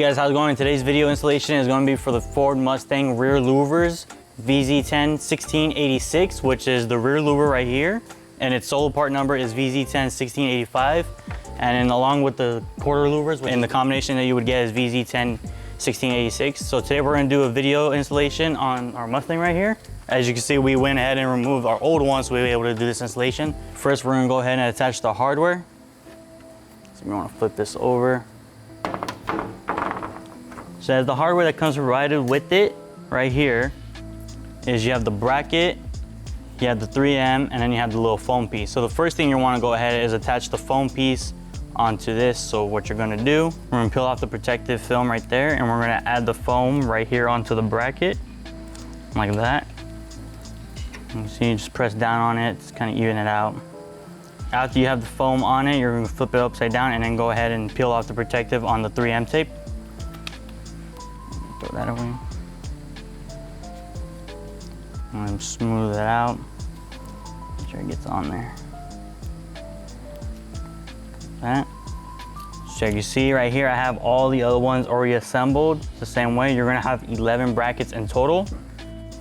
Hey guys, how's it going? Today's video installation is going to be for the Ford Mustang rear louvers VZ10 1686, which is the rear louver right here, and its solo part number is VZ10 1685. And then along with the quarter louvers, and the combination that you would get is VZ10 1686. So today we're going to do a video installation on our Mustang right here. As you can see, we went ahead and removed our old one so we were able to do this installation. First, we're going to go ahead and attach the hardware. So we want to flip this over. So as the hardware that comes provided with it right here is you have the bracket, you have the 3M, and then you have the little foam piece. So the first thing you want to go ahead is attach the foam piece onto this. So what you're going to do, we're going to peel off the protective film right there, and we're going to add the foam right here onto the bracket like that. You see, you just press down on it, just kind of even it out. After you have the foam on it, you're going to flip it upside down and then go ahead and peel off the protective on the 3M tape. Throw that away. And smooth it out. Make sure it gets on there. That. So you see right here, I have all the other ones already assembled the same way. You're gonna have 11 brackets in total.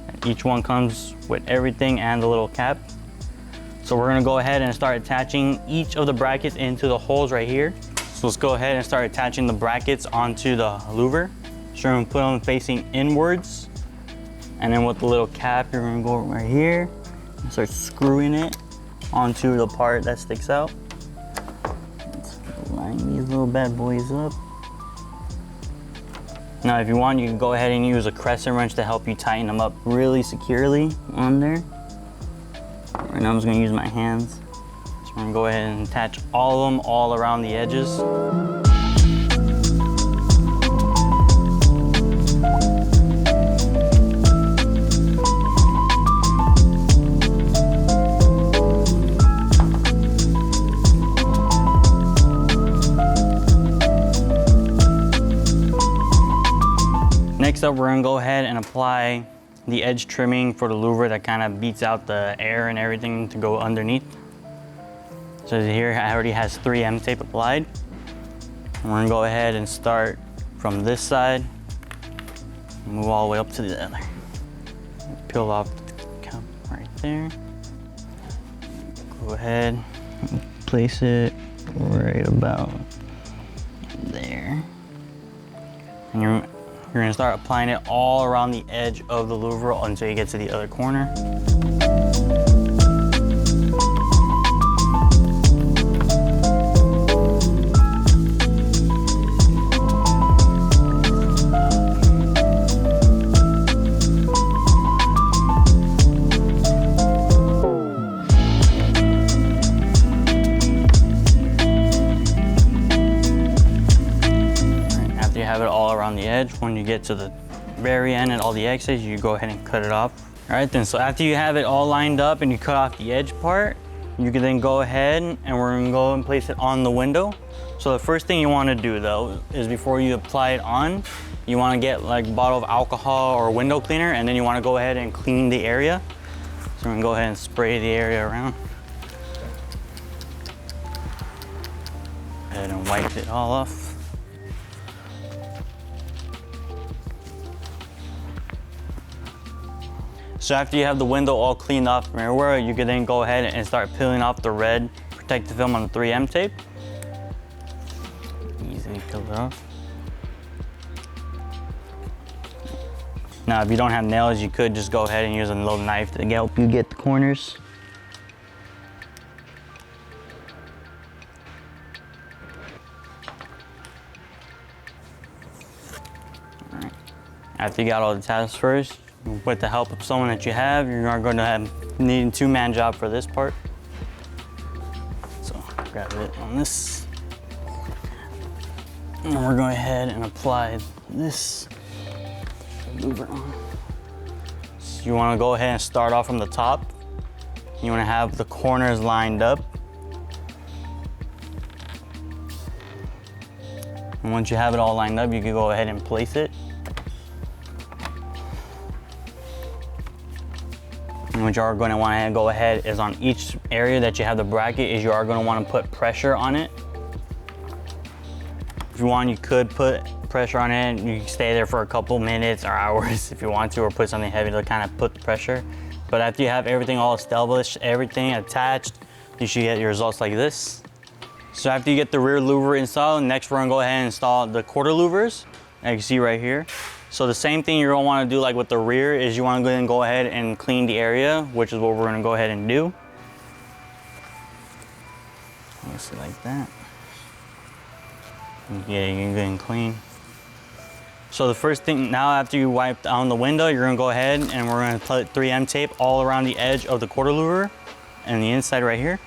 And each one comes with everything and the little cap. So we're gonna go ahead and start attaching each of the brackets into the holes right here. So let's go ahead and start attaching the brackets onto the louver. So you're gonna put them facing inwards. And then with the little cap, you're gonna go right here and start screwing it onto the part that sticks out. Let's line these little bad boys up. Now, if you want, you can go ahead and use a crescent wrench to help you tighten them up really securely on there. Right now, I'm just gonna use my hands. So I'm gonna go ahead and attach all of them all around the edges. Next up, we're gonna go ahead and apply the edge trimming for the louver that kind of beats out the air and everything to go underneath. So here, it already has 3M tape applied. And we're gonna go ahead and start from this side, and move all the way up to the other. Peel off the cap right there. Go ahead and place it right about there. And you're gonna start applying it all around the edge of the louver until you get to the other corner. Have it all around the edge. When you get to the very end and all the excess, you go ahead and cut it off. All right then, so after you have it all lined up and you cut off the edge part, you can then go ahead and we're gonna go and place it on the window. So the first thing you wanna do though, is before you apply it on, you wanna get like a bottle of alcohol or window cleaner, and then you wanna go ahead and clean the area. So we're gonna go ahead and spray the area around. Go ahead and wipe it all off. So after you have the window all cleaned off from everywhere, you can then go ahead and start peeling off the red protective film on the 3M tape. Easily peel it off. Now, if you don't have nails, you could just go ahead and use a little knife to help you get the corners. All right. After you got all the tabs first, with the help of someone that you have, you're going to need a two-man job for this part. So grab it on this. And we're going ahead and apply this louver on. So you want to go ahead and start off from the top. You want to have the corners lined up. And once you have it all lined up, you can go ahead and place it. And what you are going to want to go ahead is on each area that you have the bracket is you are going to want to put pressure on it. If you want, you could put pressure on it. You can stay there for a couple minutes or hours if you want to, or put something heavy to kind of put the pressure. But after you have everything all established, everything attached, you should get your results like this. So after you get the rear louver installed, next we're gonna go ahead and install the quarter louvers, as you can see right here. So the same thing you're gonna wanna do like with the rear is you wanna go ahead and clean the area, which is what we're gonna go ahead and do. Just like that. Yeah, you can go and clean. So the first thing, now after you wipe down the window, you're gonna go ahead and we're gonna put 3M tape all around the edge of the quarter louver and the inside right here.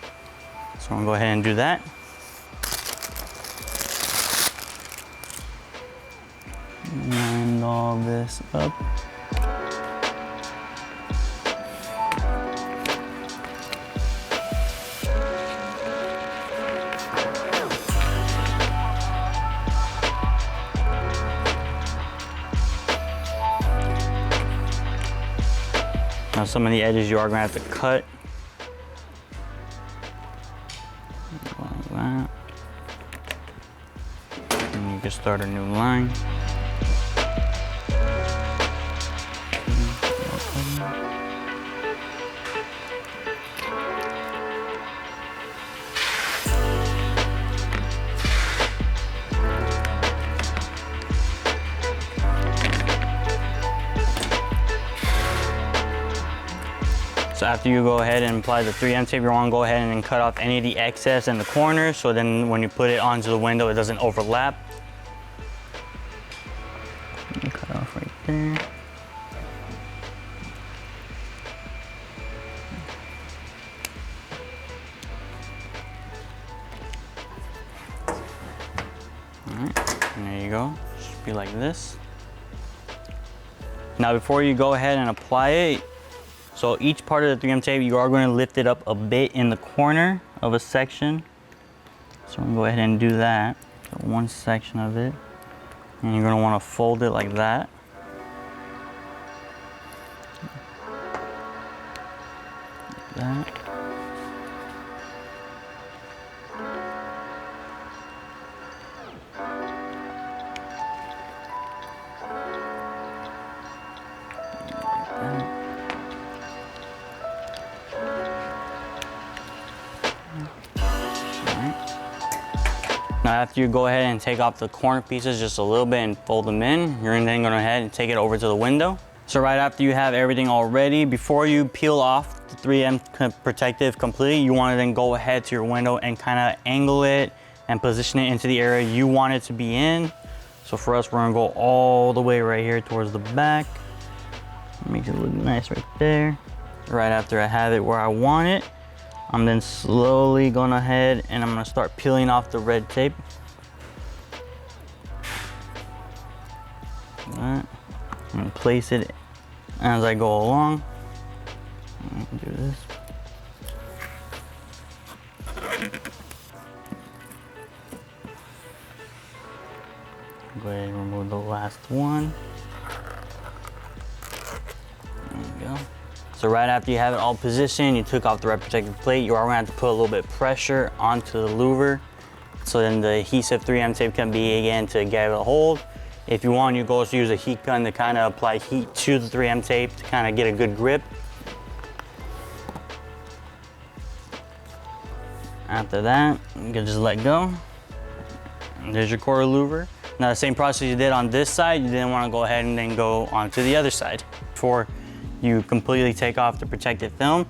So I'm gonna go ahead and do that. Line all this up. Now some of the edges you are gonna have to cut. Like that. And you can start a new line. So after you go ahead and apply the 3M tape, you want to go ahead and cut off any of the excess in the corners, so then when you put it onto the window, it doesn't overlap. Cut off right there. Alright, and there you go. Should be like this. Now before you go ahead and apply it, so each part of the 3M tape, you are going to lift it up a bit in the corner of a section. So I'm going to go ahead and do that. So one section of it. And you're going to want to fold it like that. Like that. Now after you go ahead and take off the corner pieces just a little bit and fold them in, you're then going to go ahead and take it over to the window. So right after you have everything all ready, before you peel off the 3M protective completely, you want to then go ahead to your window and kind of angle it and position it into the area you want it to be in. So for us, we're going to go all the way right here towards the back. Makes it look nice right there. Right after I have it where I want it, I'm then slowly going ahead and I'm going to start peeling off the red tape. Like that. And place it as I go along. Do this. Go ahead and remove the last one. There we go. So right after you have it all positioned, you took off the red protective plate, you are gonna have to put a little bit of pressure onto the louver. So then the adhesive 3M tape can be again to get it a hold. If you want, you can also use a heat gun to kind of apply heat to the 3M tape to kind of get a good grip. After that, you can just let go. And there's your quarter louver. Now the same process you did on this side, you didn't want to go ahead and then go onto the other side. Before you completely take off the protective film,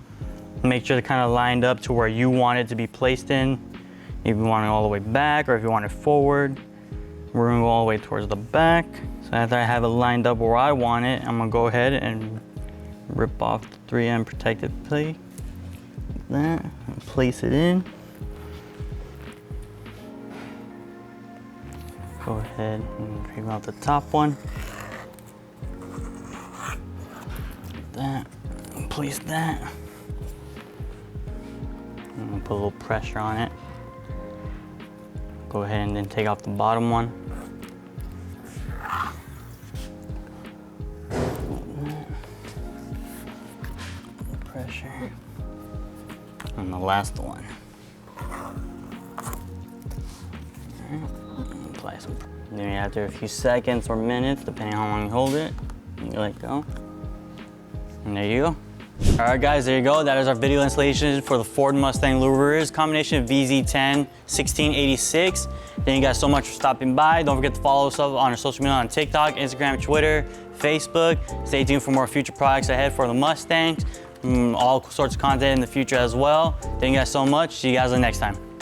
make sure they're kind of lined up to where you want it to be placed in. If you want it all the way back or if you want it forward, we're gonna go all the way towards the back. So after I have it lined up where I want it, I'm gonna go ahead and rip off the 3M protective plate, like that, and place it in. Go ahead and trim out the top one. That, and place that. I'm gonna put a little pressure on it. Go ahead and then take off the bottom one. Pressure. And the last one. Apply some Then after a few seconds or minutes, depending on how long you hold it, you let go. And there you go. All right, guys, there you go. That is our video installation for the Ford Mustang Louvers combination VZ10 1686. Thank you guys so much for stopping by. Don't forget to follow us up on our social media on TikTok, Instagram, Twitter, Facebook. Stay tuned for more future products ahead for the Mustangs. All sorts of content in the future as well. Thank you guys so much. See you guys next time.